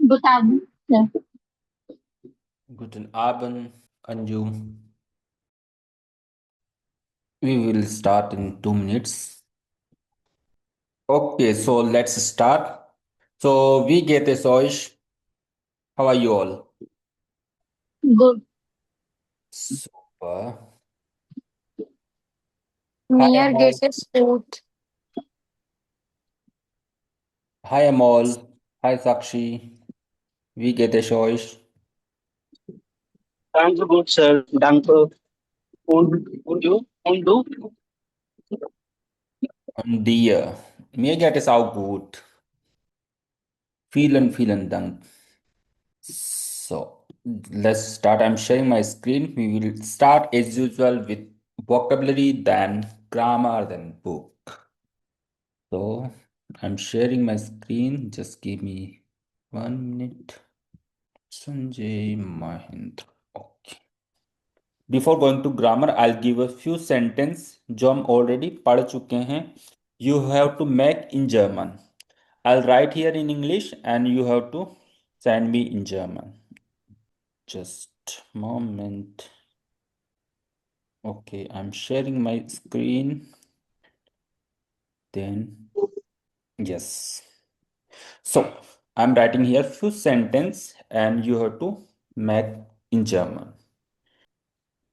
Guten Abend. Yeah. Guten Abend, Anju. We will start in 2 minutes. Okay, so let's start. So, wie geht es euch? How are you all? Good. Super. Hi, Mir Amol. geht es gut. Hi, Amol. Hi, Sakshi. Wie geht es euch? Danke gut, Sir. Danke. Und you? Und du? Dir. Mir geht es auch gut. Vielen Dank. So, let's start. I'm sharing my screen. We will start as usual with vocabulary, then grammar, then book. So I'm sharing my screen. Just give me 1 minute. Sanjay Mahindra. Okay. Before going to grammar, I'll give a few sentences जो हम already पढ़ चुके हैं. You have to make in German. I'll write here in English and you have to send me in German. Just moment. Okay, I'm sharing my screen. Then yes. So I'm writing here few sentence and you have to make in German.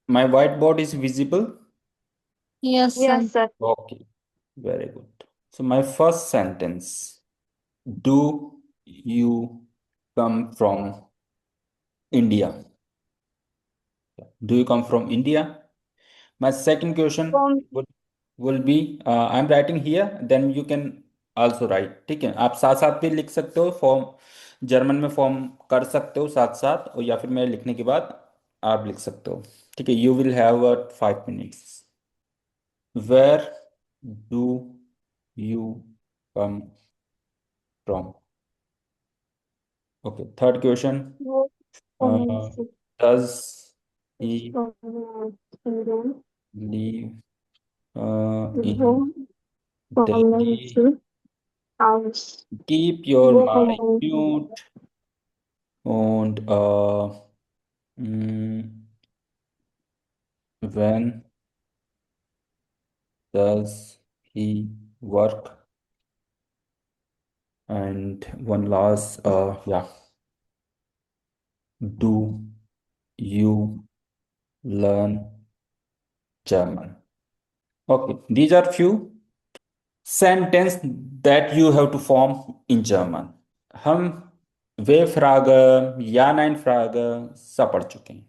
My whiteboard is visible. Yes, Yes, sir. sir. Okay, very good. So my first sentence: Do you come from India? Do you come from India? My second question From will be I'm writing here. Then you can also write. ठीक है, आप साथ साथ भी लिख सकते हो. Form German में फॉर्म कर सकते हो साथ साथ, और या फिर मैं लिखने के बाद आप लिख सकते हो. ठीक है, you will have 5 minutes. Where do you come from? Okay, third question. Does he live in Delhi? Aus. Keep your mic mute. And mm, when does he work? And one last, yeah. Do you learn German? Okay, these are few sentence that you have to form in German. हम वे फ्रागे या nine फ्रागे सब पढ़ चुके हैं.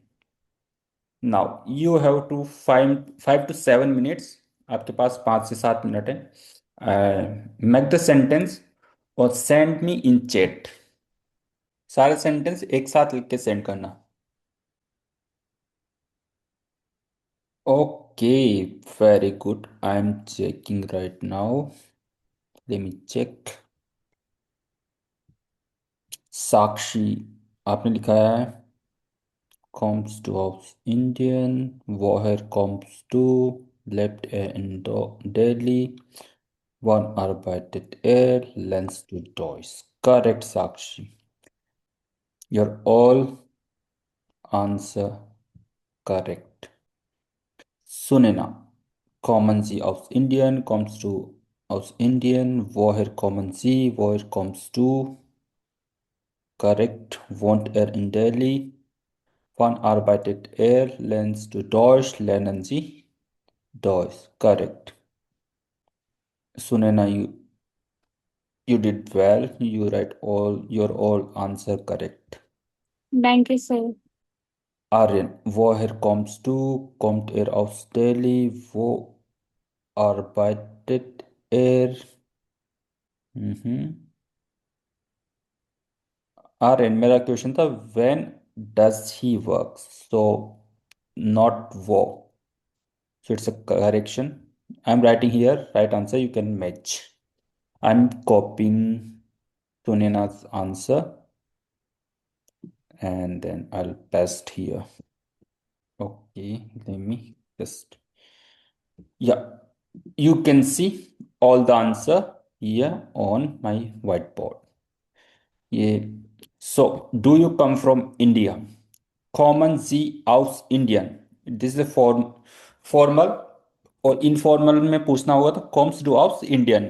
Now you have to 5 to 7 minutes. आपके पास 5 से 7 minute है. Make the sentence और सेंड मी इन चैट. सारे सेंटेंस एक साथ लिख के सेंड करना. Okay, very good. I am checking right now. Let me check. Sakshi आपने लिखा है comes to house Indian. Woher comes to lebt in Delhi. Wann arbeitet Lens to Deutsch. Correct, Sakshi. You're all answer correct. Sunena. Kommen Sie aus Indien, kommst du aus Indien? Woher kommen Sie? Woher kommst du? Correct. Wohnt in Delhi? Wann arbeitet Lernst du Deutsch? Lernen Sie Deutsch. Correct. Sunena, you did well. You write all your all answer correct. Danke, sir. Aryan, woher kommst du? Kommt aus Delhi? Wo arbeitet er? Aryan, मेरा question था when does he work? So not wo. So it's a correction. I'm writing here. Right answer you can match. I'm copying Sunena's answer and then I'll paste here. Okay, let me just, yeah, you can see all the answer here on my whiteboard. ये So do you come from India? Common sie aus Indian. This is a formal और informal में पूछना होगा तो comes du aus Indian.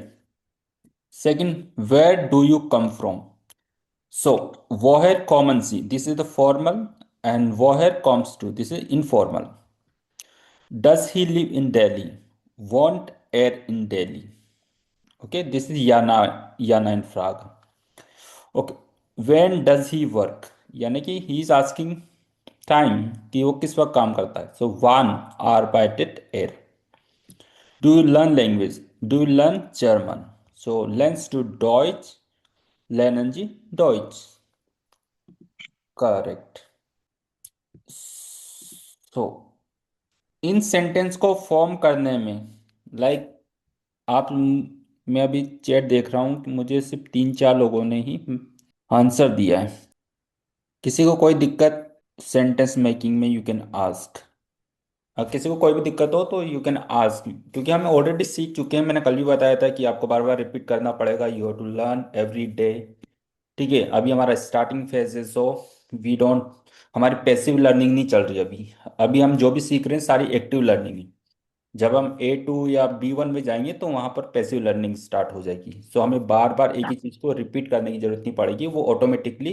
Second, where do you come from? So woher kommen Sie? This is the formal, and woher comes to? This is informal. Does he live in Delhi? Want air in Delhi? Okay, this is Yana and Frage. Okay, when does he work? यानी कि he is asking time कि वो किस वक्त काम करता है. So wann arbeitet er? Do you learn language? Do you learn German? So lernst du Deutsch? Lernen Sie Deutsch? Correct. So in sentence को फॉर्म करने में लाइक आप मैं अभी चैट देख रहा हूँ कि मुझे सिर्फ 3-4 लोगों ने ही आंसर दिया है. किसी को कोई दिक्कत सेंटेंस मेकिंग में, यू कैन आस्क. किसी को कोई भी दिक्कत हो तो यू कैन आस्क, क्योंकि हम ऑलरेडी सीख चुके हैं. मैंने कल भी बताया था कि आपको बार बार रिपीट करना पड़ेगा. You have to learn every day. ठीक है, अभी हमारा स्टार्टिंग फेज है, सो वी डोंट, हमारी पैसिव लर्निंग नहीं चल रही अभी. अभी हम जो भी सीख रहे हैं सारी एक्टिव लर्निंग है. जब हम A2 या B1 में जाएंगे तो वहां पर पैसिव लर्निंग स्टार्ट हो जाएगी. सो हमें बार बार एक ही चीज को रिपीट करने की जरूरत नहीं पड़ेगी, वो ऑटोमेटिकली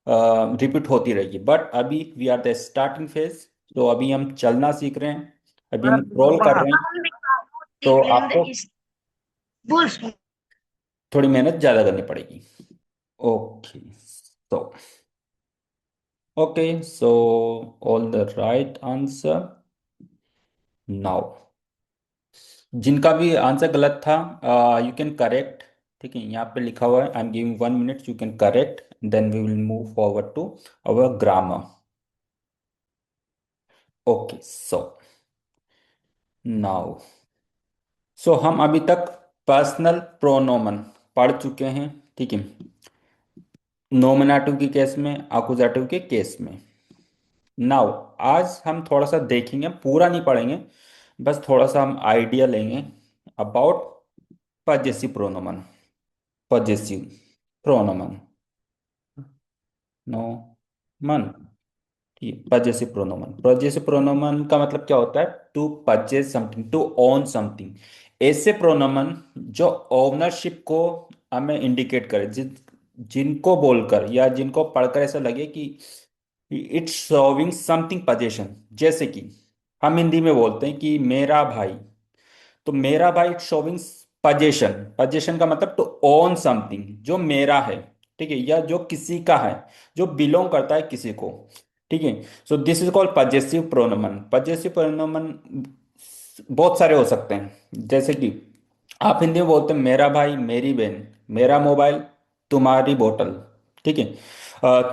रिपीट होती रहेगी. बट अभी we are the starting phase, तो अभी हम चलना सीख रहे हैं, अभी हम क्रॉल कर रहे हैं. तो आपको थोड़ी मेहनत ज्यादा करनी पड़ेगी. Okay, so so all the right answer. Now जिनका भी आंसर गलत था, यू कैन करेक्ट. ठीक है, यहाँ पे लिखा हुआ है I am giving 1 minute, you can correct, then we will move forward to our grammar. Okay, so now हम अभी तक पर्सनल प्रोनोमन पढ़ चुके हैं. ठीक है, नॉमिनेटिव के केस में, अकुजेटिव के केस में. नाउ आज हम थोड़ा सा देखेंगे, पूरा नहीं पढ़ेंगे, बस थोड़ा सा हम आइडिया लेंगे about possessive pronoun. Possessive pronoun, no man. Possessive pronoun, possessive pronoun का मतलब क्या होता है? To purchase something, to own something. ऐसे प्रोनोमन जो ओनरशिप को हमें इंडिकेट करे, जिनको बोलकर या जिनको पढ़कर ऐसा लगे कि इट्स शोविंग समथिंग पजेशन. जैसे कि हम हिंदी में बोलते हैं कि मेरा भाई, तो मेरा भाई इट्स शोविंग पजेशन. पजेशन का मतलब टू ओन समथिंग, जो मेरा है. ठीक है, या जो किसी का है, जो बिलोंग करता है किसी को. ठीक है, so this is called possessive pronoun. Possessive pronoun बहुत सारे हो सकते हैं. जैसे कि आप हिंदी में बोलते हैं मेरा भाई, मेरी बहन, मेरा मोबाइल, तुम्हारी बोतल. ठीक है,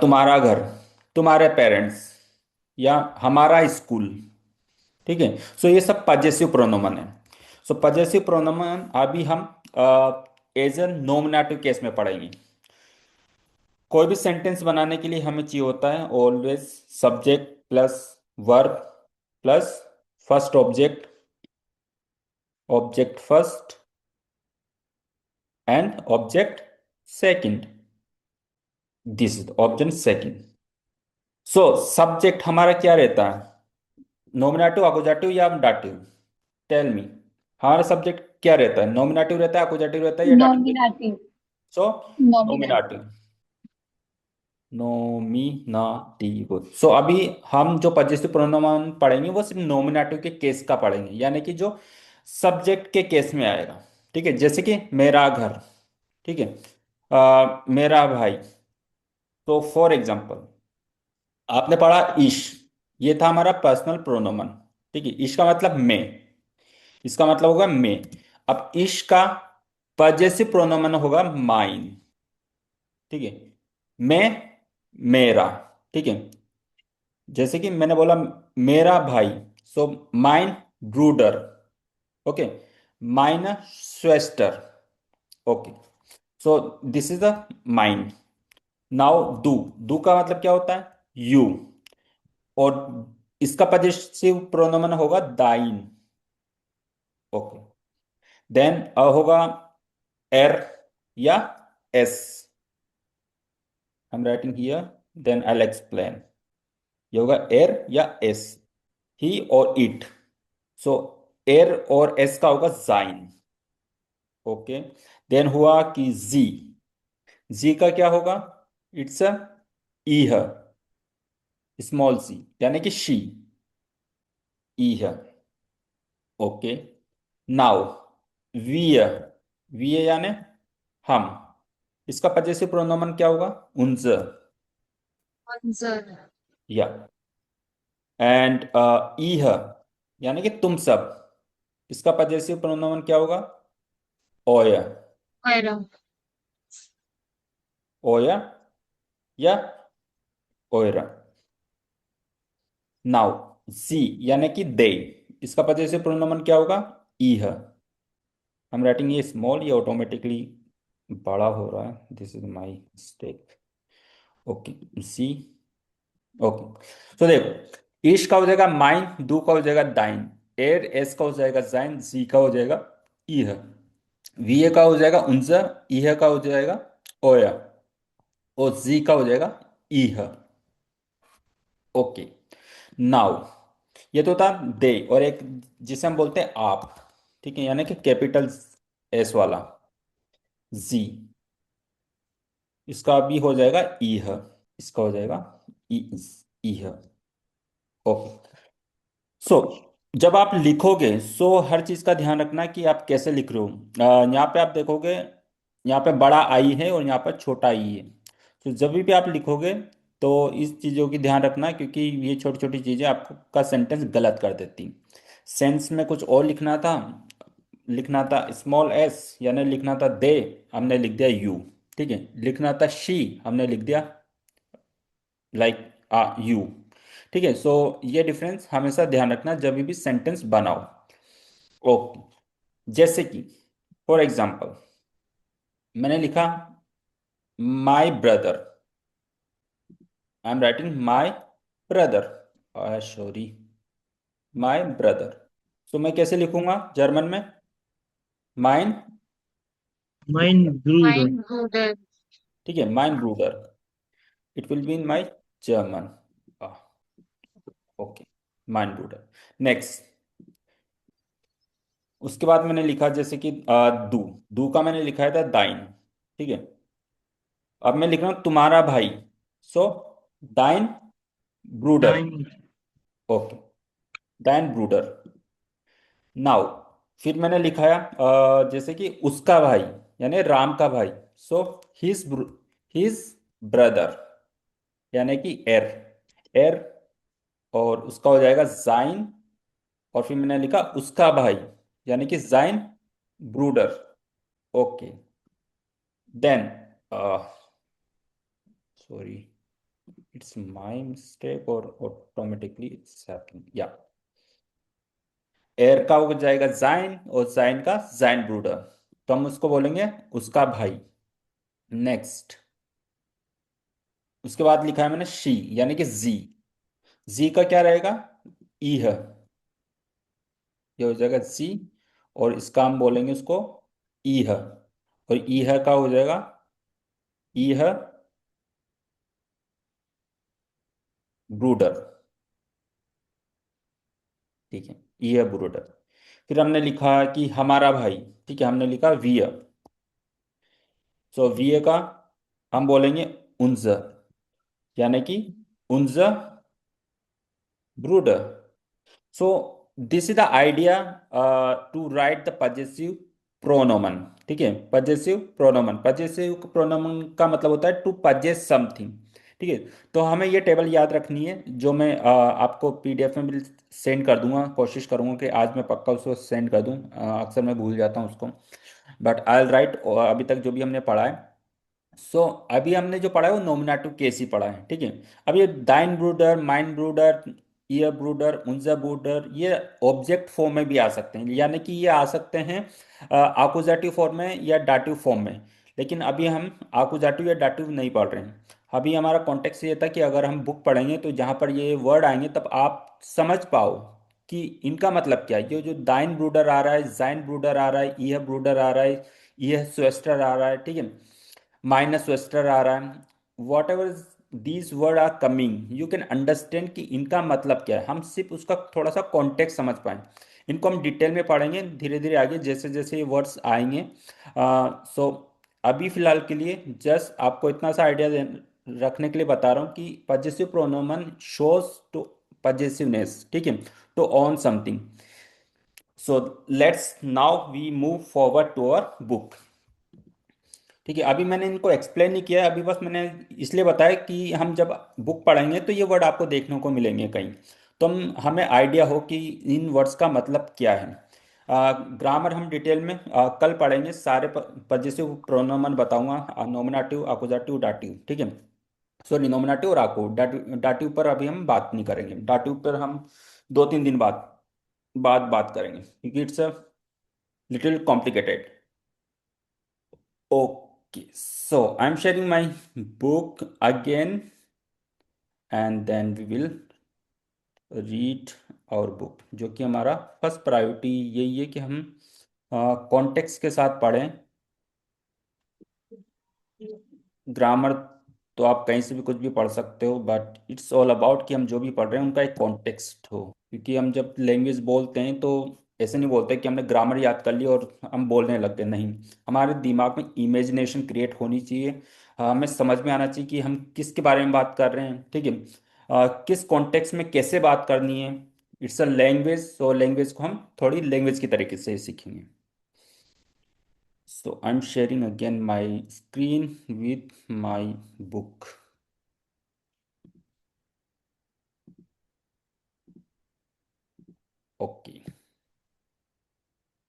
तुम्हारा घर, तुम्हारे पेरेंट्स, या हमारा स्कूल. ठीक है, सो ये सब पजेसिव प्रोनोमन है. सो पजेसिव प्रोनोमन अभी हम एज ए नॉमिनेटिव केस में पढ़ेंगे. कोई भी सेंटेंस बनाने के लिए हमें चाहिए होता है always subject plus verb plus first object, object first and object second. This is option second. So subject हमारा क्या रहता है? नॉमिनेटिव, अकुजेटिव या डाटिव? टेल मी, हमारा सब्जेक्ट क्या रहता है? नॉमिनेटिव रहता है, अकुजेटिव रहता है या डाटिव? नॉमिनेटिव. सो नॉमिनेटिव. नॉमिनेटिव. नॉमिनेटिव. सो अभी हम जो पजेसिव प्रोनोमन पढ़ेंगे वो सिर्फ नॉमिनेटिव के केस का पढ़ेंगे, यानी कि जो सब्जेक्ट के केस में आएगा. ठीक है, जैसे कि मेरा घर. ठीक है, मेरा भाई. तो फॉर एग्जाम्पल आपने पढ़ा ईश, ये था हमारा पर्सनल प्रोनोमन. ठीक है, ईश का मतलब मैं, इसका मतलब होगा मैं. अब ईश का पजेसिव प्रोनोमन होगा माइन. ठीक है, मैं, मेरा. ठीक है, जैसे कि मैंने बोला मेरा भाई, सो माइन ब्रूडर. ओके, माइन स्वेस्टर. Okay, so this is the माइन. नाउ डू, डू का मतलब क्या होता है? यू. और इसका पजेसिव प्रोनोमन होगा दाइन. ओके, देन होगा एर या S. I'm writing here, then I'll explain. ये होगा एर या एस, ही और इट. सो एर और एस का होगा जाइन. ओके. देन हुआ कि जी. जी का क्या होगा? इट्स अ ईह, स्मॉल सी, यानी कि शी. ईह. ओके. Now we. वी यानी हम. इसका पजेसिव प्रोनोमन क्या होगा? उन्ज. Answer. या. एंड ईह यानी कि तुम सब. इसका पजेसिव प्रोनोमन क्या होगा? ओय. Oira. ओया या ओयरा. नाउ जी यानी कि दे. इसका पजेसिव प्रोनोमन क्या होगा? ईह. हम राइटिंग ये स्मॉल, ये ऑटोमेटिकली बड़ा हो रहा है. This is my mistake. Okay. See. Okay. तो देखो, ईश का हो जाएगा माइन, दू का हो जाएगा दाइन, एर एस का हो जाएगा जाइन, जी का हो जाएगा ईह, वी का हो जाएगा उनजा, ईह का हो जाएगा ओया, और जी का हो जाएगा ईह. ओके. नाउ ये तो था दे, और एक जिसे हम बोलते हैं आप. ठीक है, यानी कि कैपिटल एस वाला जी. इसका भी हो जाएगा ईह. इसका हो जाएगा ईह. ओके. सो जब आप लिखोगे, हर चीज का ध्यान रखना कि आप कैसे लिख रहे हो. यहाँ पे आप देखोगे, यहाँ पे बड़ा आई है और यहाँ पर छोटा आई है. तो जब भी आप लिखोगे तो इस चीज़ों की ध्यान रखना, क्योंकि ये छोटी छोटी चीज़ें आपका सेंटेंस गलत कर देती. सेंस में कुछ और लिखना था स्मॉल एस, यानी लिखना था दे, हमने लिख दिया यू. ठीक है. लिखना था शी, हमने लिख दिया लाइक यू. ठीक है. सो ये डिफरेंस हमेशा ध्यान रखना जब भी सेंटेंस बनाओ. ओके. जैसे कि फॉर एग्जाम्पल मैंने लिखा my brother. I am writing my brother. Sorry, my brother. So मैं कैसे लिखूंगा जर्मन में? माइन. Mein Bruder. Mein Bruder. ठीक है, माइन ब्रूडर. It will be in my German. Okay. माइन ब्रूडर. नेक्स्ट. उसके बाद मैंने लिखा जैसे कि दू. दू का मैंने लिखा था दाइन. ठीक है. अब मैं लिख रहा हूं तुम्हारा भाई. सो दाइन ब्रूडर. Dein, okay. दाइन ब्रूडर. नाउ फिर मैंने लिखाया जैसे कि उसका भाई, यानी राम का भाई. सो हिज ब्रदर, यानी कि एर. एर, और उसका हो जाएगा जाइन, और फिर मैंने लिखा उसका भाई, यानी कि जाइन ब्रूडर. Okay. Then sorry, it's my mistake और ऑटोमेटिकली इट्स हैपनिंग. या. एर का हो जाएगा जाइन, और जाइन का जाइन ब्रूडर, तो हम उसको बोलेंगे उसका भाई. नेक्स्ट. उसके बाद लिखा है मैंने शी, यानी कि जी. जी का क्या रहेगा? ईह. ये हो जाएगा जी, और इसका हम बोलेंगे उसको ईह, और ईह का हो जाएगा ईह ब्रूडर. ठीक है, ईह ब्रूडर. फिर हमने लिखा कि हमारा भाई. ठीक है, हमने लिखा वीय. सो वीय का हम बोलेंगे उन्ज, यानी कि उन्ज ब्रूडर. So this is the idea to write the possessive pronoun. ठीक है, possessive pronoun. possessive pronoun का मतलब होता है to possess something. ठीक है. तो हमें ये टेबल याद रखनी है, जो मैं आपको पीडीएफ में भी सेंड कर दूंगा. कोशिश करूंगा कि आज मैं पक्का उसको सेंड कर दूं. अक्सर मैं भूल जाता हूं उसको, बट आई विल राइट. अभी तक जो भी हमने पढ़ा है, अभी हमने जो पढ़ा है वो नॉमिनेटिव केस ही पढ़ा है. ठीक है. अब ये दाइन ब्रूडर, माइन ब्रूडर, ईयर ब्रूडर, उनजा ब्रूडर, ये ऑब्जेक्ट फॉर्म में भी आ सकते हैं, यानी कि ये आ सकते हैं आकुजाटिव फॉर्म में या डाटिव फॉर्म में. लेकिन अभी हम आकुजाटिव या डाटिव नहीं पढ़ रहे हैं. अभी हमारा कॉन्टेक्स्ट ये था कि अगर हम बुक पढ़ेंगे तो जहाँ पर ये वर्ड आएंगे तब आप समझ पाओ कि इनका मतलब क्या है. ये जो दाइन ब्रूडर आ रहा है, जाइन ब्रूडर आ रहा है, ब्रूडर आ रहा है, स्वेस्टर आ रहा है. ठीक है. माइनस वेस्टर आ रहा है, whatever these word are coming you can understand कि इनका मतलब क्या है, हम सिर्फ उसका थोड़ा सा कॉन्टेक्स्ट समझ पाएं। इनको हम डिटेल में पढ़ेंगे धीरे धीरे आगे जैसे जैसे ये वर्ड्स आएंगे। सो अभी फिलहाल के लिए जस्ट आपको इतना सा आइडिया रखने के लिए बता रहा हूँ कि possessive pronoun shows to possessiveness, ठीक है, to own something. So let's now we move forward to our book. ठीक है, अभी मैंने इनको एक्सप्लेन नहीं किया है, अभी बस मैंने इसलिए बताया कि हम जब बुक पढ़ेंगे तो ये वर्ड आपको देखने को मिलेंगे कहीं, तो हमें आइडिया हो कि इन वर्ड्स का मतलब क्या है। ग्रामर हम डिटेल में कल पढ़ेंगे, सारे पजेसिव प्रोनोमन बताऊंगा, नॉमिनेटिव, अकुजाटिव, डाटिव, ठीक है। सॉरी, नॉमिनेटिव और आको, डाटिव डाटिव पर अभी हम बात नहीं करेंगे, डाटिव पर हम 2-3 दिन बाद बात करेंगे क्योंकि it's a little complicated. Okay, so I'm sharing my book again, and then we will read our book, जो कि हमारा फर्स्ट प्रायोरिटी यही है कि हम कॉन्टेक्स्ट के साथ पढ़ें। ग्रामर तो आप कहीं से भी कुछ भी पढ़ सकते हो, बट इट्स ऑल अबाउट कि हम जो भी पढ़ रहे हैं उनका एक कॉन्टेक्स्ट हो, क्योंकि हम जब लैंग्वेज बोलते हैं तो ऐसे नहीं बोलते कि हमने ग्रामर याद कर लिया और हम बोलने लग गए, नहीं। हमारे दिमाग में इमेजिनेशन क्रिएट होनी चाहिए, हमें समझ में आना चाहिए कि हम किसके बारे में बात कर रहे हैं, ठीक है, किस कॉन्टेक्स्ट में कैसे बात करनी है। It's a language, so language को हम थोड़ी लैंग्वेज की तरीके से सीखेंगे। So I'm sharing again my screen with my book. Okay.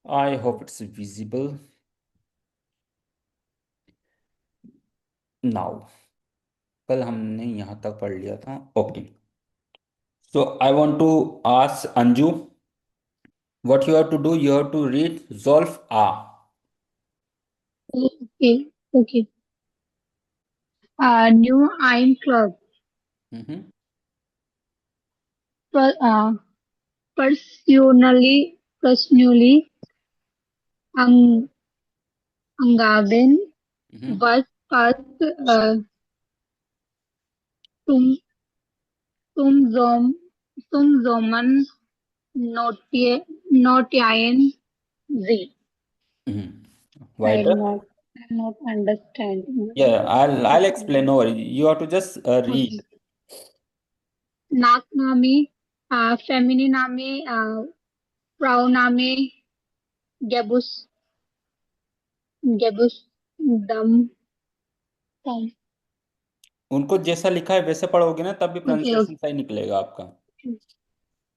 I hope it's visible now. कल हमने यहाँ तक पढ़ लिया था। Okay. So I want to ask Anju, what you have to do? You have to read Zolf A. Okay. Okay. New Ein Club. Mhm. Personally, Ang Angaben Mhm. was first tum tum Zoman Notian Z. Mhm. I Weiter. am not understanding. Yeah, I'll explain. No worry. You have to just read. Okay. Nakname, Femininame, Prouname, Gabus, Gabus, Dum, Dum. उनको जैसा लिखा है वैसे पढ़ोगे ना तब भी Okay, pronunciation सही निकलेगा आपका।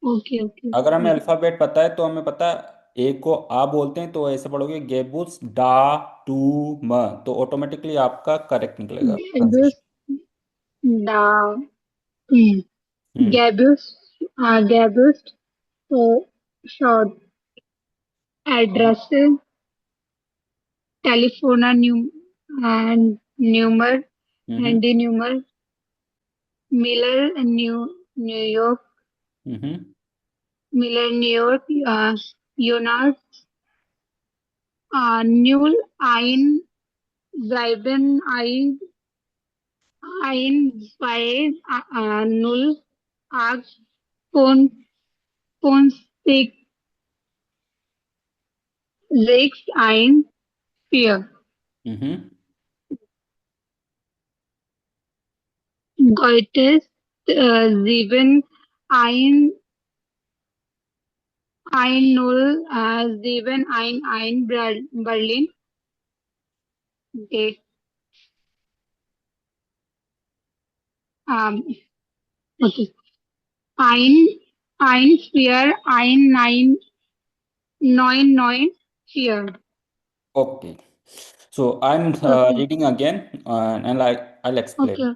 okay. अगर हमें अल्फाबेट पता है तो हमें पता है ए को आ बोलते हैं तो ऐसे पढ़ोगे गेबुस डा टू म, तो ऑटोमेटिकली आपका करेक्ट निकलेगा Gabus, pronunciation. Da, hmm. Gabus, short address, telephone, and numer, hmm. handy numer, Miller, New York, hmm. Jonas, Null, Ein, Bleiben, Zwei, Null, Arg, Phone, Sechs, Ein, Vier. Hmm. Goethes, sieben, null, sieben, Berlin. Date, um, okay. Vier, neun, vier. Okay, so I am Okay, reading again and I'll explain. okay.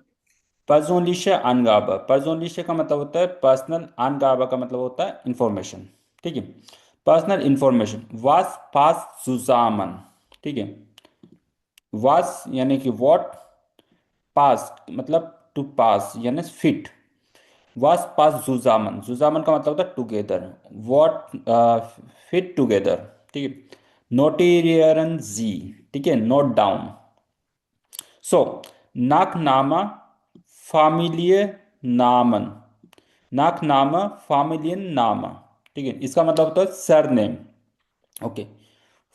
पर्सोनलिशे अनगाबा, पर्सोनलिशे का मतलब होता है personal, अनगाबा का मतलब होता है information, ठीक है। पर्सनल इंफॉर्मेशन वास पास सुजामन, ठीक है। वास यानी कि व्हाट, पास मतलब टू पास यानी फिट, वास पास जुजामन, जुजामन का मतलब होता है टुगेदर, व्हाट फिट टुगेदर, ठीक है। नोटेरियरन जी, ठीक है, नोट डाउन। सो Nachname Familiennamen, Nachname Familienname, ठीक है, इसका मतलब होता है सरनेम। ओके,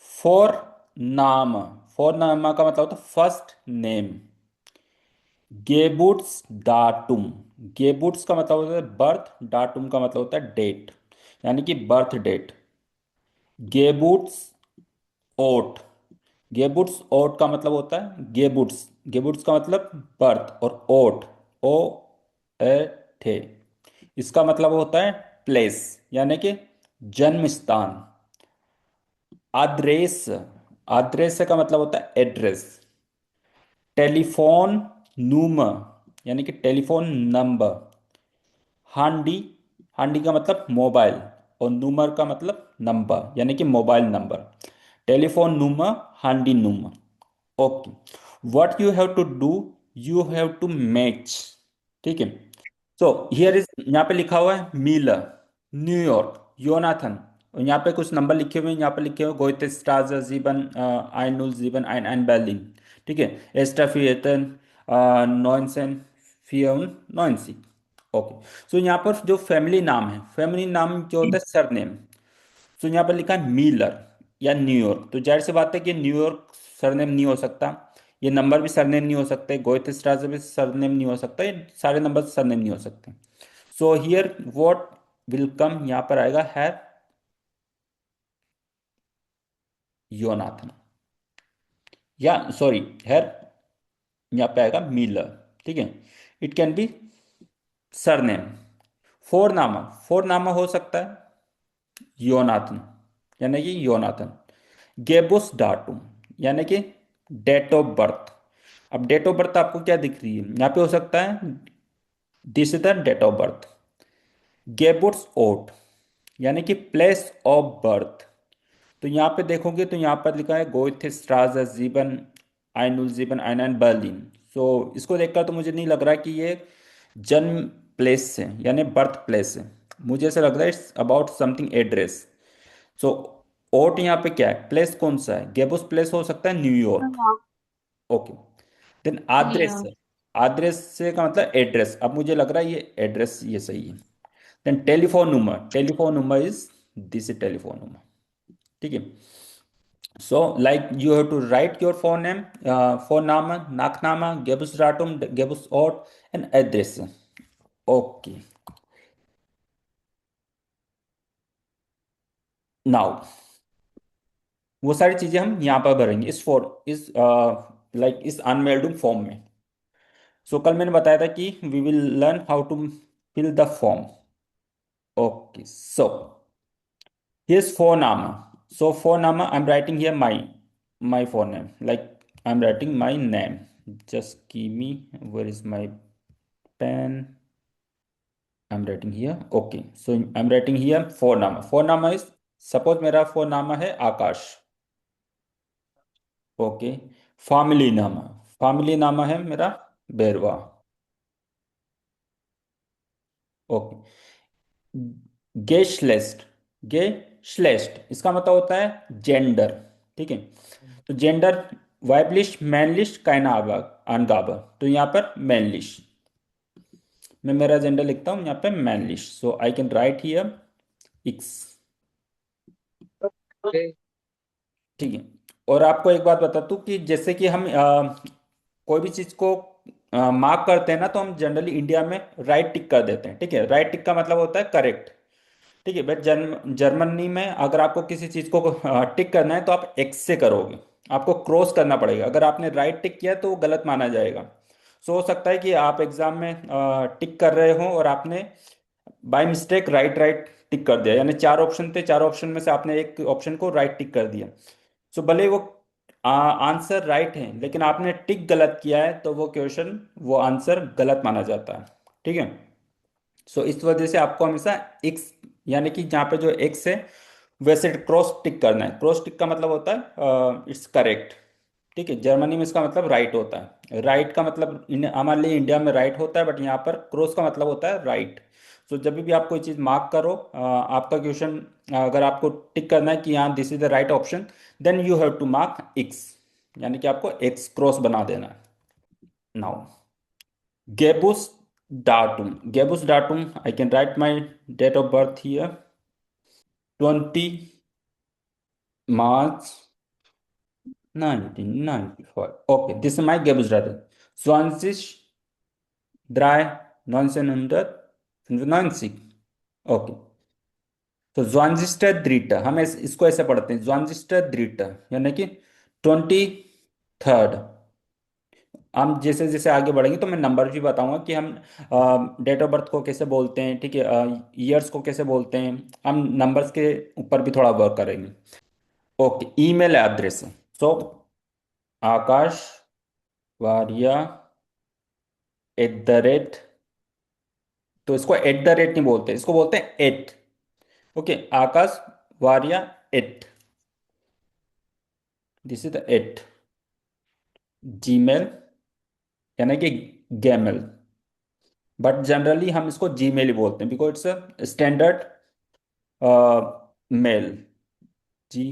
फोर नाम, फोर नाम का मतलब होता है फर्स्ट नेम। गेबुट्स डाटुम, गेबुट्स का मतलब होता है बर्थ, डाटुम का मतलब होता है डेट, यानी कि बर्थ डेट। गेबुट्स ओट, गेबुट्स ओट का मतलब होता है गेबुट्स, गेबुट्स का मतलब बर्थ, और ओट ओ ए थे, इसका मतलब होता है प्लेस, यानी कि जन्म स्थान। आद्रेस, आद्रेस का मतलब होता है एड्रेस। टेलीफोन नूमर, यानी कि टेलीफोन नंबर। हांडी, हांडी का मतलब मोबाइल, और नूमर का मतलब नंबर, यानी कि मोबाइल नंबर। टेलीफोन नूमर, हांडी नूमर। Okay, what you have to do, you have to match, ठीक है। सो हियर इज, यहाँ पे लिखा हुआ है मीलर, न्यूयॉर्क, योनाथन, और यहाँ पे कुछ नंबर लिखे हुए हैं, यहाँ पे लिखे हुए गोइते स्ट्रासर जीबन 107 1 बर्लिन, ठीक है। एस्टाफिएटन 1994। ओके, सो यहाँ पर जो फैमिली नाम है, फैमिली नाम जो होता है सरनेम, सो यहाँ पर लिखा है मीलर या न्यूयॉर्क, तो जाहिर सी बात है कि न्यूयॉर्क सरनेम नहीं हो सकता, ये नंबर भी सरनेम नहीं हो सकते, गोइथ स्ट्रासर भी सरनेम नहीं हो सकता, ये सारे नंबर सरनेम नहीं हो सकते। So here what will come, यहाँ पर आएगा है योनाथन, या सॉरी हैर, यहाँ पे आएगा मीलर, ठीक है। It can be surname. फोरनामा, फोरनामा हो सकता है योनाथन, यानी कि योनाथन। गेबुस डाटुम, यानी कि डेट ऑफ बर्थ। अब डेट ऑफ बर्थ आपको क्या दिख रही है, यहाँ पे हो सकता है this is the date of birth. गेबुट्स ओट, यानी कि प्लेस ऑफ बर्थ। तो यहाँ पे देखोगे तो यहाँ पर लिखा है गोइथे स्ट्रास जीबन आइनुल जीबन आइनन बर्लिन। सो इसको देखकर तो मुझे नहीं लग रहा कि ये जन्म प्लेस है, यानी बर्थ प्लेस है, मुझे ऐसा लग रहा है इट्स अबाउट समथिंग एड्रेस। सो ओट यहाँ पे क्या है, प्लेस कौन सा है, गेबुस प्लेस हो सकता है न्यूयॉर्क। हाँ, ओके, देन आद्रेस, न्यूयॉर्क। आद्रेस से का मतलब एड्रेस, अब मुझे लग रहा है ये एड्रेस ये सही है। Then telephone number, telephone number is this is telephone number, ठीक है। So like you have to write your फोन नेम, फोन नाम, नाकनामा, गेबुस डाटुम, गेबुस ओट, एंड एड्रेस। ओके, नाउ वो सारी चीजें हम यहाँ पर भरेंगे इस इस लाइक इस अनमेल्ड फॉर्म में। सो कल मैंने बताया था कि we will learn how to fill the form. Okay, so here's phone number. So phone number, I'm writing here my phone name. Like I'm writing my name. Just give me, where is my pen? I'm writing here. Okay, so I'm writing here phone number. Phone number is, suppose मेरा phone number है आकाश. Okay, family नाम, family नाम है मेरा बेरवा। Okay, गेशलेस्ट, गेशलेस्ट इसका मतलब होता है जेंडर, ठीक है। तो जेंडर वाइबलिश मैनलिश काइनाबा अनगाबा, तो यहाँ पर मैनलिश, मैं मेरा जेंडर लिखता हूँ यहाँ पे मैनलिश, so I can write here X, ठीक है। और आपको एक बात बता दूं कि जैसे कि हम कोई भी चीज को मार्क करते हैं ना, तो हम जनरली इंडिया में राइट टिक कर देते हैं, ठीक है। राइट टिक का मतलब होता है करेक्ट, ठीक है। बट जर्मनी में अगर आपको किसी चीज को टिक करना है तो आप एक्स से करोगे, आपको क्रॉस करना पड़ेगा। अगर आपने राइट टिक किया तो वो गलत माना जाएगा। सो हो सकता है कि आप एग्जाम में टिक कर रहे हो और आपने बाय मिस्टेक राइट राइट टिक कर दिया, यानी चार ऑप्शन थे, चार ऑप्शन में से आपने एक ऑप्शन को राइट टिक कर दिया। सो भले वो आंसर राइट है, लेकिन आपने टिक गलत किया है, तो वो क्वेश्चन वो आंसर गलत माना जाता है, ठीक है। सो इस वजह से आपको हमेशा एक्स, यानी कि जहाँ पे जो एक्स है वैसे क्रॉस टिक करना है। क्रॉस टिक का मतलब होता है इट्स करेक्ट, ठीक है। जर्मनी में इसका मतलब राइट होता है। राइट का मतलब हमारे लिए इंडिया में राइट होता है, बट यहाँ पर क्रॉस का मतलब होता है राइट। सो जब भी आप कोई चीज़ मार्क करो, आपका क्वेश्चन अगर आपको टिक करना है कि हाँ this is the right option, then you have to mark X, यानी कि आपको एक्स क्रॉस बना देना है। Now, Gebus datum. I can write my date of birth here. 20 March 1994. Okay, this is my Gebus datum. 1993. Okay, तो ज्वांजिस्टर हम इसको ऐसे पढ़ते हैं, ज्वांजिस्टर यानी कि 23rd। हम जैसे जैसे आगे बढ़ेंगे तो मैं नंबर भी बताऊंगा कि हम डेट ऑफ बर्थ को कैसे बोलते हैं, ठीक है, ईयर्स को कैसे बोलते हैं, हम नंबर्स के ऊपर भी थोड़ा वर्क करेंगे। Okay, email address. So Akash Varia @ तो इसको @ नहीं बोलते, इसको बोलते हैं at. Okay, Akash Varia at, this is the at. Gmail यानी कि गैमल, बट जनरली हम इसको जीमेल ही बोलते हैं because it's a standard mail. G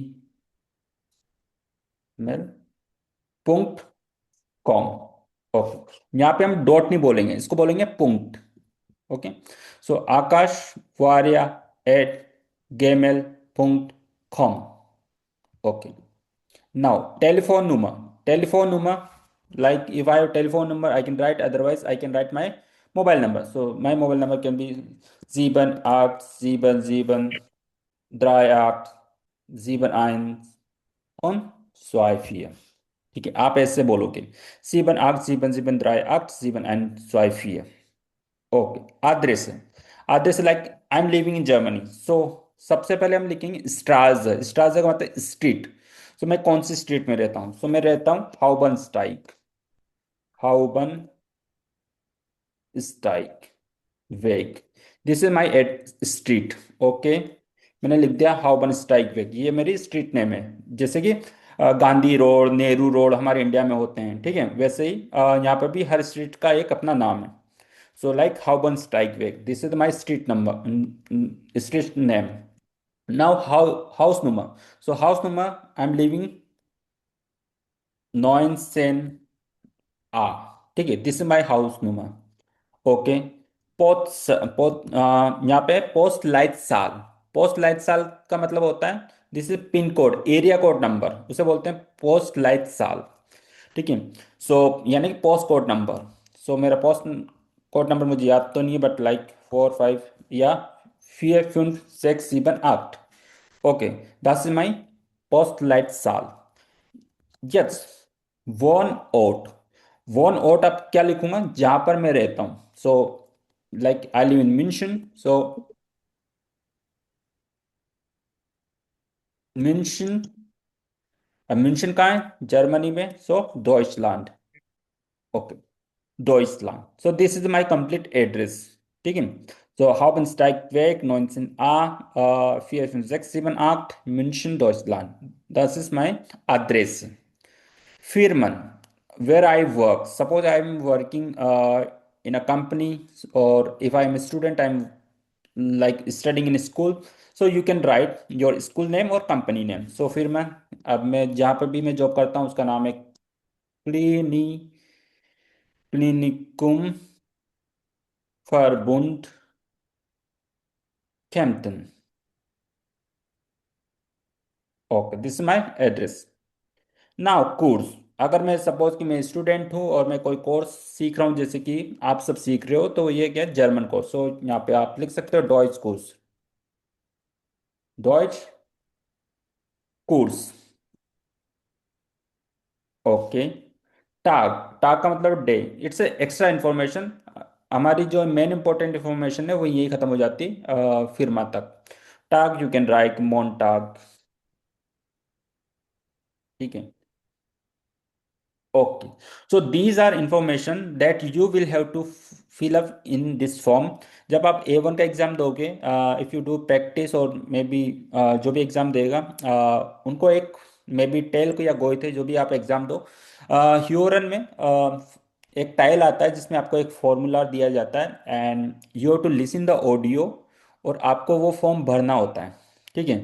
mail पुंक्ट कॉम। ओके, यहाँ पे हम डॉट नहीं बोलेंगे, इसको बोलेंगे पुंक्ट। Okay, so Akash Varia @gmail.com। Okay, now telephone number, like if I have telephone number I can write, otherwise I can write my mobile number. So my mobile number can be 787731724। ठीक है, आप ऐसे बोलोगे 787731724। Okay, Adesh like I am living in Germany, so सबसे पहले हम लिखेंगे स्ट्रासर। स्ट्रासर का मतलब स्ट्रीट। सो मैं कौन सी स्ट्रीट में रहता हूँ? सो मैं रहता हूँ हाउबन स्टाइक, हाउबन स्टाइक वेग, this is my street. Okay, मैंने लिख दिया हाउबन स्टाइक वेग, ये मेरी स्ट्रीट नेम है। जैसे कि गांधी रोड, नेहरू रोड हमारे इंडिया में होते हैं, ठीक है, वैसे ही यहाँ पर भी हर स्ट्रीट का एक अपना नाम है। So like Haubenssteigweg, this is my street number, street name. Now house number. So house number, I'm living 9 Sen A, ठीक है, this is my house number. Okay, यहाँ पे पोस्ट लाइट साल का मतलब होता है, this is pin code, area code number, उसे बोलते हैं पोस्ट लाइट साल। ठीक है, सो यानी कि पोस्ट कोड नंबर। सो मेरा पोस्ट कोड नंबर मुझे याद तो नहीं है, बट लाइक 4 5 या 4 5 6 7 8। ओके, दैट्स माई पोस्ट लाइट साल। यस, वन आउट अब क्या लिखूंगा? जहां पर मैं रहता हूं। So like I live in मिंशन, सो मिंशन। अब मिंशन कहाँ है? जर्मनी में, सो डॉइचलैंड। ओके, डॉइचलैंड। So this is my complete address. ठीक है, सो Hauptsteigweg 19a 4 5 6 7 8 München, Deutschland. Das ist mein Adresse. Firmen, where I work. Suppose I am working in a company, or if I am a student, I'm like studying in a school. So you can write your school name or company name. So firma, अब मैं जहाँ पर भी मैं job करता हूँ उसका नाम है क्लिनी क्लिनिकुम Verbund Kempten। Okay, this is my address. Now course, अगर मैं सपोज कि मैं स्टूडेंट हूँ और मैं कोई कोर्स सीख रहा हूँ, जैसे कि आप सब सीख रहे हो, तो ये क्या है? German course. सो यहाँ पे आप लिख सकते हो डॉइच कोर्स, डॉइच कोर्स। ओके, टाग, टाग का मतलब डे, इट्स एक्स्ट्रा इंफॉर्मेशन। हमारी जो मेन इंपॉर्टेंट इंफॉर्मेशन है वो यही खत्म हो जाती फिरमा तक। टाग यू कैन राइट मोन्टाग। ठीक है, okay, so these are information that you will have to fill up in this form। जब आप A1 का एग्जाम दोगे, इफ़ यू डू प्रैक्टिस और मे बी जो भी एग्जाम देगा, उनको एक मे बी टेल को या गोई थे जो भी आप एग्जाम दो, ह्यूरन में एक टाइल आता है जिसमें आपको एक फॉर्मूला दिया जाता है, and you have to listen the audio, और आपको वो फॉर्म भरना होता है। ठीक है,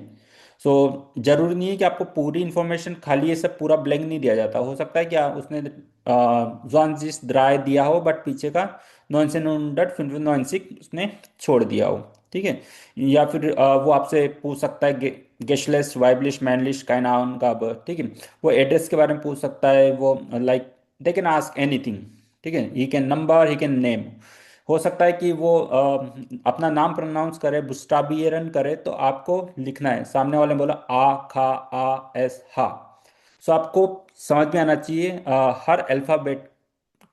सो जरूरी नहीं है कि आपको पूरी इंफॉर्मेशन, खाली ये सब पूरा ब्लैंक नहीं दिया जाता, हो सकता है कि उसने द्राय दिया हो बट पीछे का 1995 उसने छोड़ दिया हो, ठीक है। या फिर वो आपसे पूछ सकता है गेशलेस वाइबलिश मैनलिश काइंड नाउन का verb, ठीक है। वो एड्रेस के बारे में पूछ सकता है, वो like they can ask anything, ठीक है। He can number, he can name. हो सकता है कि वो अपना नाम प्रोनाउंस करे, बुस्टाबियरन करे, तो आपको लिखना है सामने वाले ने बोला आ खा आ एस हा। सो आपको समझ में आना चाहिए, हर अल्फ़ाबेट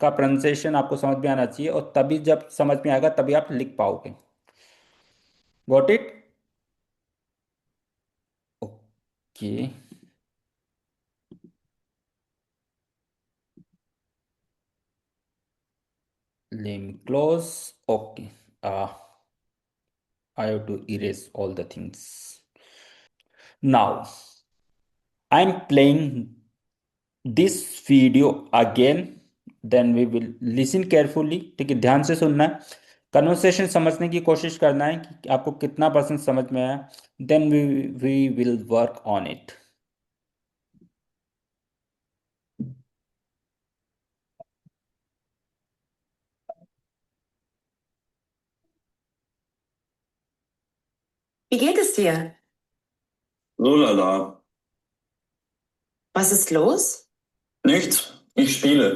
का प्रोनाउंसिएशन आपको समझ में आना चाहिए, और तभी जब समझ में आएगा तभी आप लिख पाओगे। Got it? Okay, let me close. Okay, I have to erase all the things. Now I'm playing this video again, then we will listen carefully, ठीक है। ध्यान से सुनना है, कन्वर्सेशन समझने की कोशिश करना है कि आपको कितना परसेंट समझ में आया, then we will work on it. Wie geht es dir? So lala. Was ist los? Nichts. Ich spiele.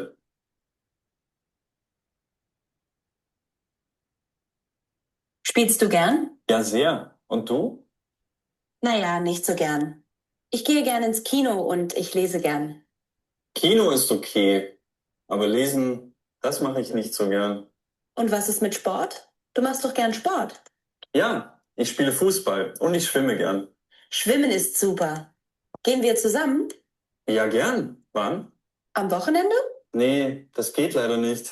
Spielst du gern? Ja, sehr. Und du? Naja, nicht so gern. Ich gehe gern ins Kino und ich lese gern. Kino ist okay. Aber lesen, das mache ich nicht so gern. Und was ist mit Sport? Du machst doch gern Sport. Ja, ich spiele Fußball und ich schwimme gern. Schwimmen ist super. Gehen wir zusammen? Ja, gern. Wann? Am Wochenende? Nee, das geht leider nicht.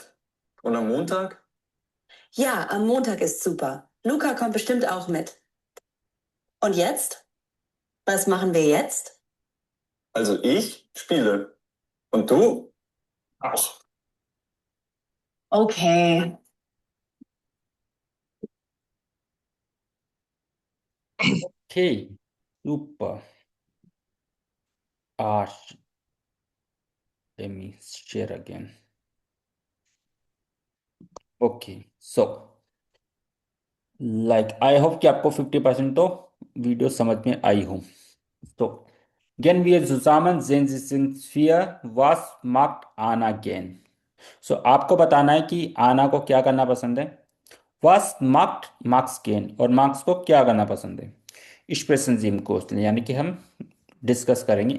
Und am Montag? Ja, am Montag ist super. Luca kommt bestimmt auch mit. Und jetzt? Was machen wir jetzt? Also ich spiele. Und du? Auch. Okay. Okay, super. Let me share again. Okay, so like I hope कि आपको 50% तो video समझ में आई हो। तो gain wir zusammen sehen Sie sind vier, was macht Anna gern? सो आपको बताना है कि आना को क्या करना पसंद है। was macht Max gern, और मार्क्स को क्या करना पसंद है। sprechen Sie im Kurs, यानी कि हम डिस्कस करेंगे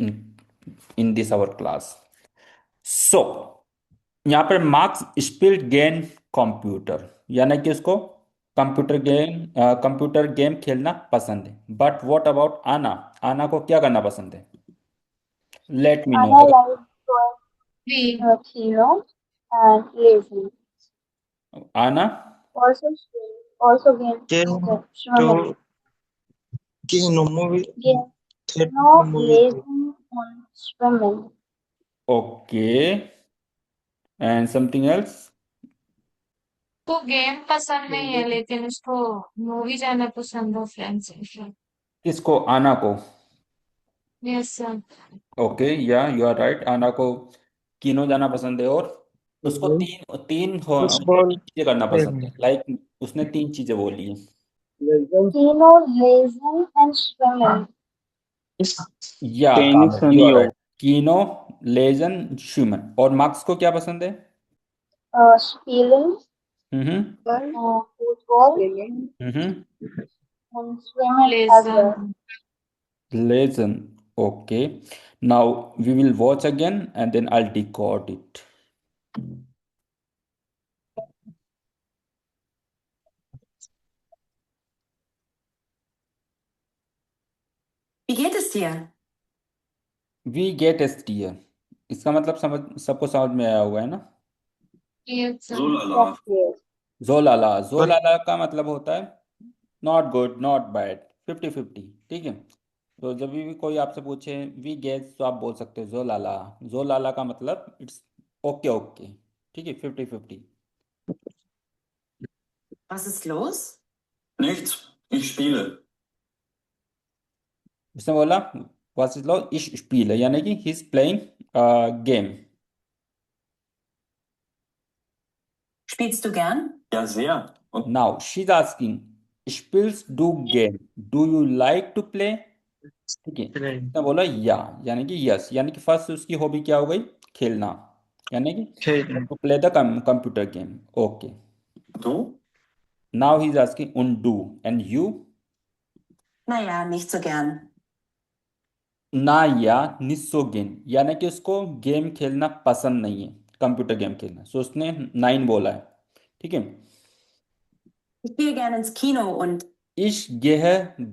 इन दिस आवर क्लास। सो यहाँ पर मार्क्स स्पिल्ड गेम कंप्यूटर, यानी कि उसको कंप्यूटर गेम खेलना पसंद है। बट व्हाट अबाउट आना? आना को क्या करना पसंद है? Let me know. Anna likes going to kino and lazy. आना Also, also games Can swimming. to Kino movie Game theater no movie lazy and swimming. Okay, and something else? तो game पसंद नहीं है लेकिन उसको मूवी जाना पसंद है फ्रेंड्स के साथ। किसको? आना को? Yes sir. ओके, या यू आर राइट, आना को किनो जाना पसंद है, और उसको movie तीन तीन football चीजें करना पसंद है। game. लाइक उसने तीन चीजें बोली हैं। Legend Kino, lazy and swimming. या tennis कामल, and you are right, yoga. कीनो, लेजन, श्यूमन। और मार्क्स को क्या पसंद है? Spelling, hmm football, hmm and swimming as well. लेजन। Okay, now we will watch again and then I decode it. Wie geht es dir? वी गेट एस टीयर, इसका मतलब समझ सबको समझ में आया हुआ है ना। Yes, So sir. lala. Yes. जोलाला, But जोलाला का मतलब होता है नॉट गुड नॉट बैड, 50-50, ठीक है। तो जब भी कोई आपसे पूछे वी गेट, तो आप बोल सकते हो जोलाला। जोलाला का मतलब इट्स ओके ओके, ठीक है, 50-50। Was ist los? Nichts. Ich spiele. उसने बोला was is law, ich spiele, यानी कि he is playing game. Spielst du gern? Ja, sehr. Und Now she's asking, spielst du gern? Do you like to play? ठीक है, उसने बोला या, यानी कि यस, यानी कि फर्स्ट उसकी हॉबी क्या हो गई? खेलना, यानी कि to play the computer game. Okay, du? Now he is asking ऑन डू and you. Naja, nicht so gern. ना या निस्सो गेम, यानी कि उसको गेम खेलना पसंद नहीं है, कंप्यूटर गेम खेलना. सो उसने 9 बोला है. ठीक है. Ich gehe gern ins Kino und इश गेह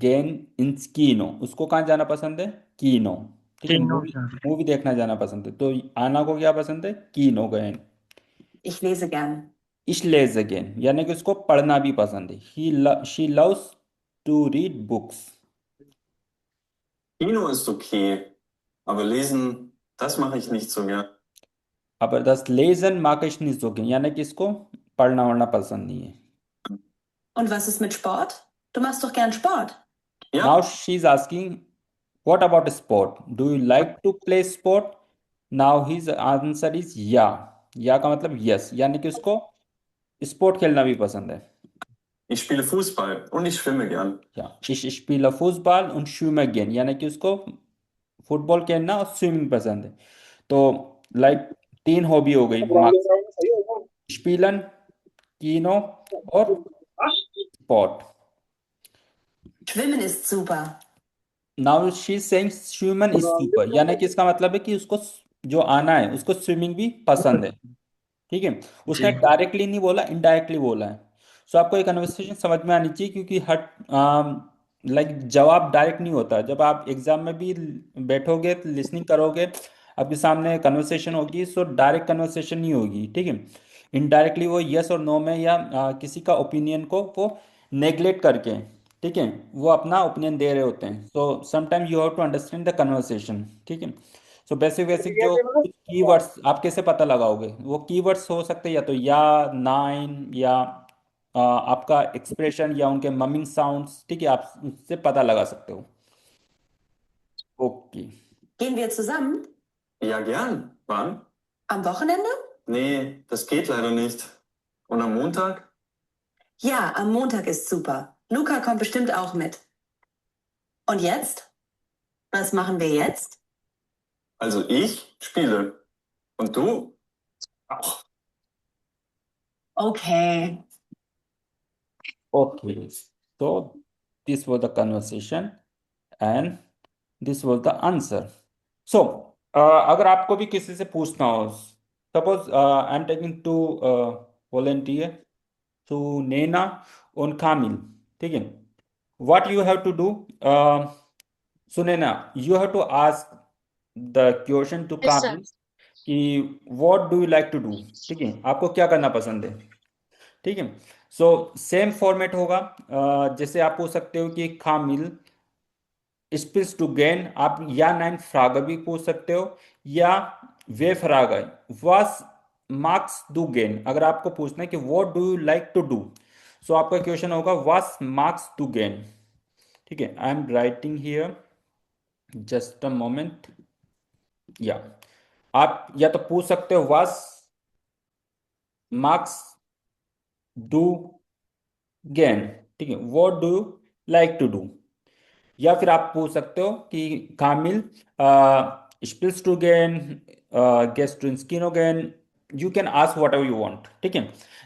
गेन इंस कीनो, उसको कहाँ जाना पसंद है? कीनो. ठीक है, मूवी मूवी देखना जाना पसंद है. तो आना को क्या पसंद है? कीनो गए. ich lese gern. इश लेज अगेन, यानी कि उसको पढ़ना भी पसंद है. She loves to read books. Kino ist okay, aber lesen, das mache ich nicht so gern. अब दस लेजन मार्केश निजोगे, यानी कि इसको पढ़ना वढ़ना पसंद नहीं है. Und was ist mit Sport? Du machst doch gern Sport. Ja, now she is asking what about sport, do you like to play sport? Now his answer is या. या का मतलब यस, यानी कि उसको स्पोर्ट खेलना भी पसंद है. ich spiele Fußball und ich schwimme gern. या ich spiele Fußball und schwimme gern, यानी कि उसको फुटबॉल खेलना और स्विमिंग पसंद है. तो लाइक 3 हॉबी हो गई, स्पीलन, कीनो और स्पोर्ट. Schwimmen ist super. Now she saying swimming is super, यानी कि इसका मतलब है कि उसको जो आना है उसको स्विमिंग भी पसंद है. ठीक है, उसने डायरेक्टली नहीं बोला, इनडायरेक्टली बोला है. सो आपको एक कन्वर्सेशन समझ में आनी चाहिए, क्योंकि हर लाइक जवाब डायरेक्ट नहीं होता. जब आप एग्जाम में भी बैठोगे, लिसनिंग करोगे, आपके सामने कन्वर्सेशन होगी, सो डायरेक्ट कन्वर्सेशन नहीं होगी. ठीक है, इनडायरेक्टली वो यस और नो में या किसी का ओपिनियन को वो नेग्लेक्ट करके, ठीक है, वो अपना ओपिनियन दे रहे होते हैं. So sometime you have to understand the conversation. ठीक है. सो बेसिक बेसिक जो कीवर्ड्स आप कैसे पता लगाओगे? वो कीवर्ड्स हो सकते हैं या तो या, नाइन, या आपका एक्सप्रेशन या उनके ममिंग साउंड्स. ठीक है, आप उससे पता लगा सकते हो. Okay. Gehen wir zusammen? Ja, gern. Wann? Am Wochenende? Nee, das geht leider nicht. Und am Montag? Ja, am Montag ist super. Luca kommt bestimmt auch mit. Und jetzt? Was machen wir jetzt? Also ich spiele. Und du? Auch. Okay. Okay, so this was the conversation and this was the answer. So अगर आपको भी किसी से पूछना हो, suppose I am taking to volunteer to Nena on Kamil. ठीक है, what you have to do? So Nena, you have to ask the question to Yes, sir. Kamil कि what do you like to do. ठीक है, आपको क्या करना पसंद है. ठीक है, सो सेम फॉर्मेट होगा. जैसे आप पूछ सकते हो कि कामिल स्पिल्स टू गेन, आप या 9 फ्रागर भी पूछ सकते हो, या वे फ्रागर वास मार्क्स डू गेन. अगर आपको पूछना है कि what do you like to do, so आपका क्वेश्चन होगा वास मार्क्स टू गेन. ठीक है, I am writing here, just a moment. या आप या तो पूछ सकते हो वास मार्क्स डू गेन. ठीक है, what do you like to do. या फिर आप पूछ सकते हो कि कामिल स्पिल्स टू गेन, गेस टू स्किनो गेन. You can ask whatever you want. ठीक है,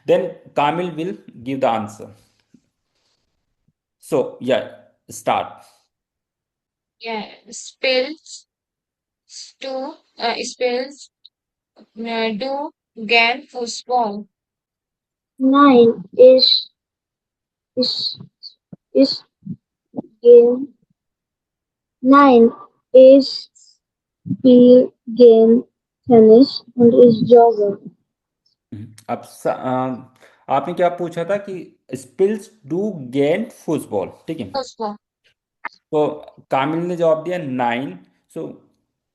then Kamil will give the answer. So या start. Yeah, spells do gan football. 9 is game. 9 is spiel game tennis und ist jogger. अब आपने क्या पूछा था कि स्पिल्स डू गेन फुटबॉल. ठीक है, Football. तो कामिल ने जवाब दिया 9. सो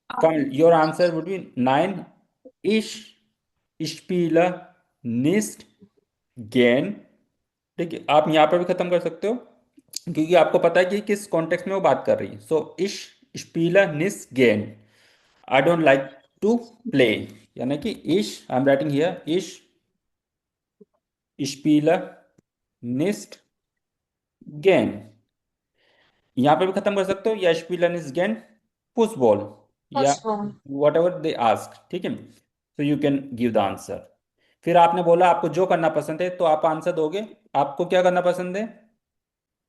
कामिल, योर आंसर वुड बी 9 इश स्पीलर निस्ट गेन. ठीक है, आप यहाँ पर भी खत्म कर सकते हो, क्योंकि आपको पता है कि किस कॉन्टेक्स्ट में वो बात कर रही है. सो इश स्पीलर निस गेन, I don't like to play, यानी कि इश, आई एम राइटिंग हियर, इश स्पीलर, निस्ट, गेन। यहाँ पे भी खत्म कर सकते हो, या स्पीलर, निस्ट, गेन, फुटबॉल, या football. What ever they ask, ठीक है। तो you can give the answer. फिर आपने बोला आपको जो करना पसंद है, तो आप आंसर दोगे। आपको क्या करना पसंद है?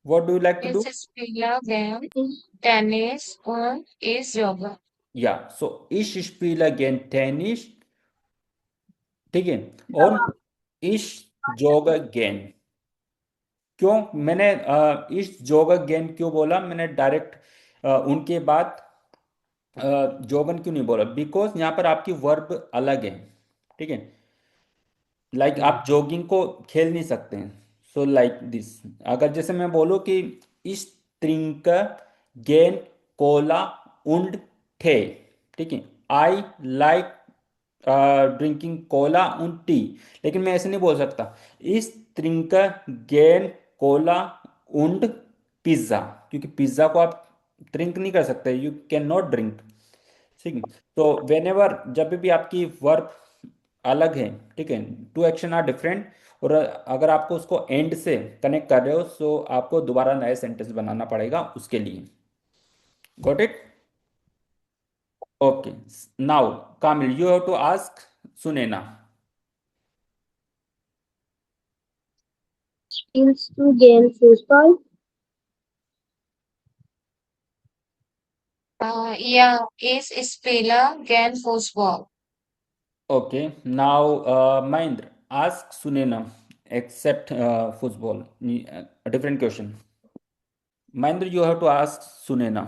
What do you like to do? इस स्पीला गेम Ich टेनिस और इस योगा। या सो ich spiele gern टेनिस, ठीक है, और ich jogge gern। क्यों मैंने ich jogge gern क्यों बोला? मैंने डायरेक्ट उनके बाद जोगन क्यों नहीं बोला? बिकॉज यहाँ पर आपकी वर्ब अलग है, ठीक है। लाइक आप जॉगिंग को खेल नहीं सकते हैं। सो लाइक दिस, अगर जैसे मैं बोलूँ कि इस ट्रिंक गेन कोला उंड थे, ठीक है, आई लाइक ड्रिंकिंग कोला उंड टी। लेकिन मैं ऐसे नहीं बोल सकता इस ट्रिंक गेन कोला उंड पिज्ज़ा, क्योंकि पिज्ज़ा को आप ड्रिंक नहीं कर सकते, यू कैन नॉट ड्रिंक, ठीक है। तो वेन एवर जब भी आपकी वर्ब अलग है, ठीक है, टू एक्शन आर डिफरेंट, और अगर आपको उसको एंड से कनेक्ट कर रहे हो, सो आपको दोबारा नया सेंटेंस बनाना पड़ेगा उसके लिए। Got it? Okay, now Kamil you have to ask Sunaina. spielst du gern Fußball? या इस स्पीला गेम फुटबॉल। Okay, now Mahendra ask Sunaina except football, different question. Mahendra you have to ask Sunaina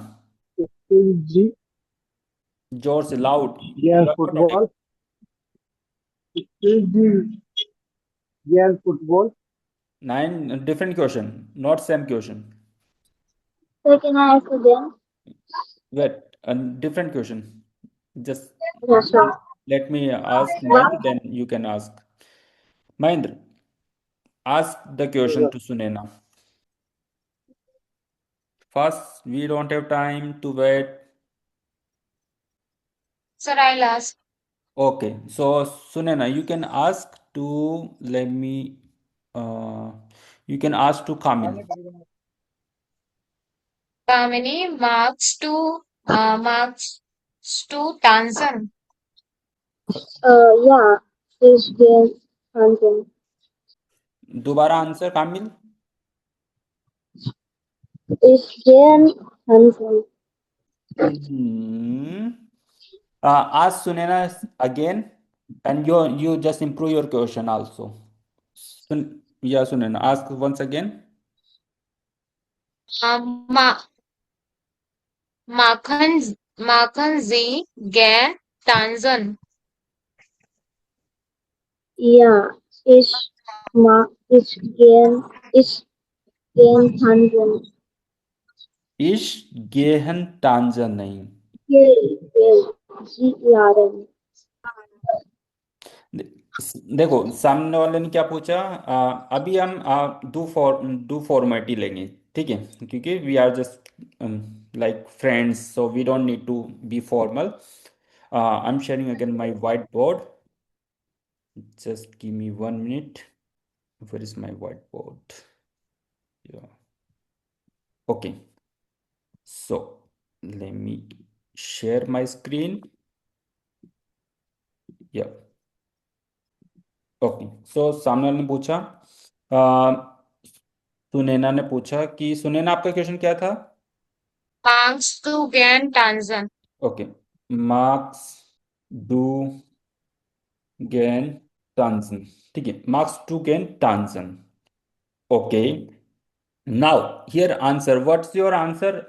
Spielt sie जोर से, loud, gern you are not audible. Football? Spielt sie gern Football? Nine different question, not same question. So can I ask again? Wait, a different question. Just Yeah, sure. let me ask What? Mahendra, then you can ask. Mahendra, ask the question to Sunena. First, we don't have time to wait. Sir I last. Okay, so Sunena, you can ask to, let me, uh, you can ask to Kamil. कामिनी मार्क्स टू टांजन। Yeah, ich gern Fernsehen. दोबारा answer Kamil. Ich gern Fernsehen. Hmm. Ask Sunena again, and you just improve your question also. Yeah, Sunena, ask once again. मा, माखन माखन जी गैर टांजन। Ja, ich gern Fernsehen. इश गेहन टांजन नहीं। Sie Jahren. देखो सामने वाले ने क्या पूछा, अभी हम डू फॉर्मेलिटी लेंगे, ठीक है, क्योंकि we are just like friends, so we don't need to be formal. I am sharing again my white board, just give me 1 minute। Where is my white board? Okay, so let me share my screen। Yeah, okay, so सामने वाले ने पूछा, सुनैना ने पूछा कि सुनैना आपका question क्या था? मार्क्स टू गैर टांजन। ओके, मार्क्स डू गेन टांजन, ठीक है, मार्क्स टू गेन टांजन। Okay, now here answer, what's your answer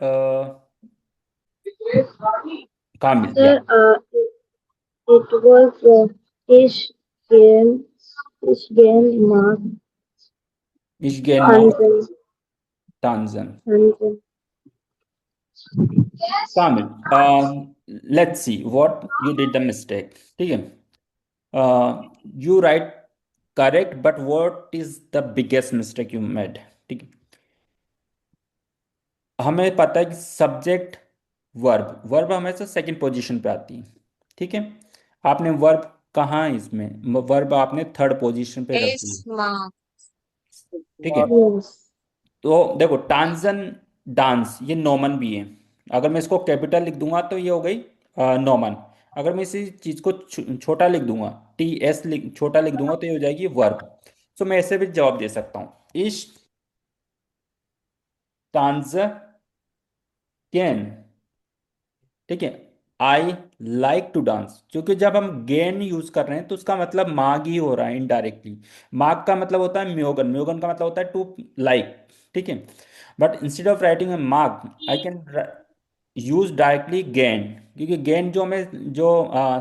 Kamil? या Sir, it was ich gern, ich gern mag इश gain marks Fernsehen. टांजन। Fernsehen. Kamil, let's see what you did the mistake, ठीक है। You write correct, but what is the biggest mistake you made? ठीक है, हमें पता है कि subject verb हमेशा सेकंड पोजीशन पे आती है, ठीक है। आपने वर्ब कहाँ है इसमें? वर्ब आपने थर्ड पोजीशन पे रख दी, इस मार्क ठीक है। Yes. तो देखो टांजन डांस ये नॉमन भी है। अगर मैं इसको कैपिटल लिख दूंगा तो ये हो गई नॉमन। अगर मैं इसी चीज को छोटा लिख दूंगा, TS छोटा लिख दूंगा तो ये हो जाएगी वर्ब। सो मैं ऐसे भी जवाब दे सकता हूँ, इस टांजन, ठीक है। आई लाइक टू डांस, क्योंकि जब हम गेन यूज कर रहे हैं तो उसका मतलब माग ही हो रहा है इनडायरेक्टली। माग का मतलब होता है म्योगन, म्योगन का मतलब होता है टू लाइक, ठीक है। But instead of writing a माग आई कैन यूज डायरेक्टली गेन, क्योंकि गेन जो हमें जो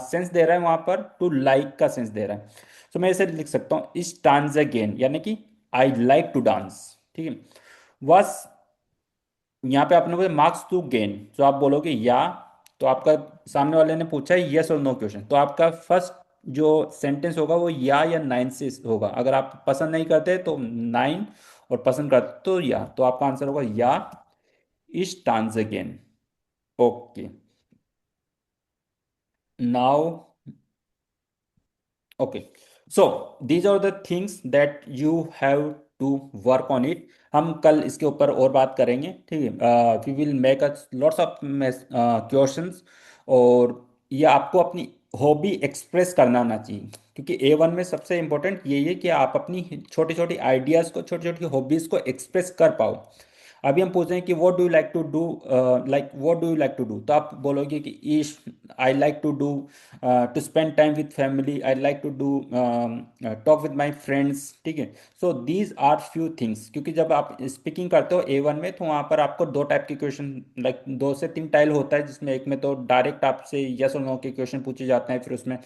सेंस दे रहा है वहां पर टू लाइक का सेंस दे रहा है। तो मैं ऐसे लिख सकता हूँ, इस टांज गेन, यानी कि आई लाइक टू डांस, ठीक है। वस यहाँ पे आपने बोला मार्क्स टू गेन, तो आप बोलोगे या, तो आपका सामने वाले ने पूछा है यस और नो क्वेश्चन, तो आपका फर्स्ट जो सेंटेंस होगा वो या 9 से होगा। अगर आप पसंद नहीं करते तो 9, और पसंद करते तो या, तो आपका आंसर होगा या इस टांस अगेन। Okay, now okay, so these are the things that you have to work on it. हम कल इसके ऊपर और बात करेंगे, ठीक है। We will make a lots of questions, और ये आपको अपनी हॉबी एक्सप्रेस करना आना चाहिए, क्योंकि A1 में सबसे इंपॉर्टेंट यही है कि आप अपनी छोटी छोटी आइडियाज़ को, छोटी छोटी हॉबीज़ को एक्सप्रेस कर पाओ। अभी हम पूछ रहे हैं कि what do you like to do, like what do you like to do, तो आप बोलोगे कि ईश I like to do to spend time with family, I like to do talk with my friends, ठीक है। So these are few things, क्योंकि जब आप स्पीकिंग करते हो A1 में तो वहाँ पर आपको दो टाइप के क्वेश्चन, लाइक 2 से 3 टाइल होता है, जिसमें एक में तो डायरेक्ट आपसे यस और नो के क्वेश्चन पूछे जाते हैं, फिर उसमें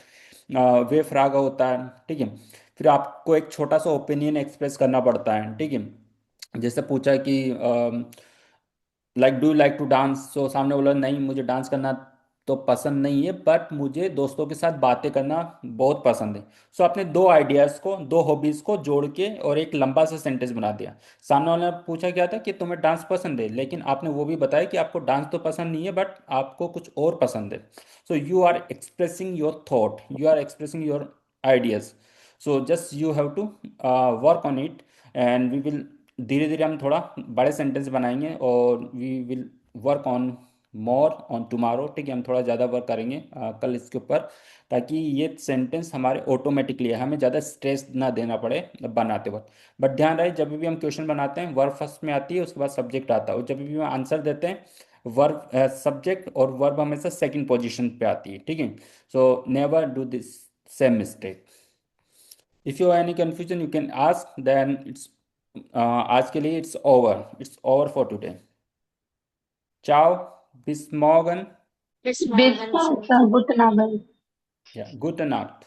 वे फ्रागा होता है, ठीक है। फिर आपको एक छोटा सा ओपिनियन एक्सप्रेस करना पड़ता है, ठीक है। जैसे पूछा कि like do like to dance, तो सामने बोला नहीं मुझे डांस करना तो पसंद नहीं है, बट मुझे दोस्तों के साथ बातें करना बहुत पसंद है। सो आपने दो आइडियाज़ को, दो हॉबीज़ को जोड़ के और एक लंबा सा सेंटेंस बना दिया। सामने वाले ने पूछा क्या था कि तुम्हें डांस पसंद है, लेकिन आपने वो भी बताया कि आपको डांस तो पसंद नहीं है बट आपको कुछ और पसंद है। So you are expressing your thought, you are expressing your ideas. So just you have to work on it, and we will, धीरे धीरे हम थोड़ा बड़े सेंटेंस बनाएंगे, और we will work on more on tomorrow, ठीक है। हम थोड़ा ज़्यादा वर्क करेंगे कल इसके ऊपर, ताकि ये सेंटेंस हमारे ऑटोमेटिकली हमें ज़्यादा स्ट्रेस ना देना पड़े बनाते वक्त। बट ध्यान रहे, जब भी हम क्वेश्चन बनाते हैं वर्ब फर्स्ट में आती है, उसके बाद सब्जेक्ट आता है, और जब भी हम आंसर देते हैं वर्ब सब्जेक्ट और वर्ब हमेशा सेकंड पोजीशन पे आती है, ठीक है। So never do this same mistake. If you any confusion you can ask, then it's आज के लिए इट्स ओवर फॉर टुडे। चाओ, बिस मॉर्गन, इस Bis मॉर्गन से guten Abend. या गुड नाइट।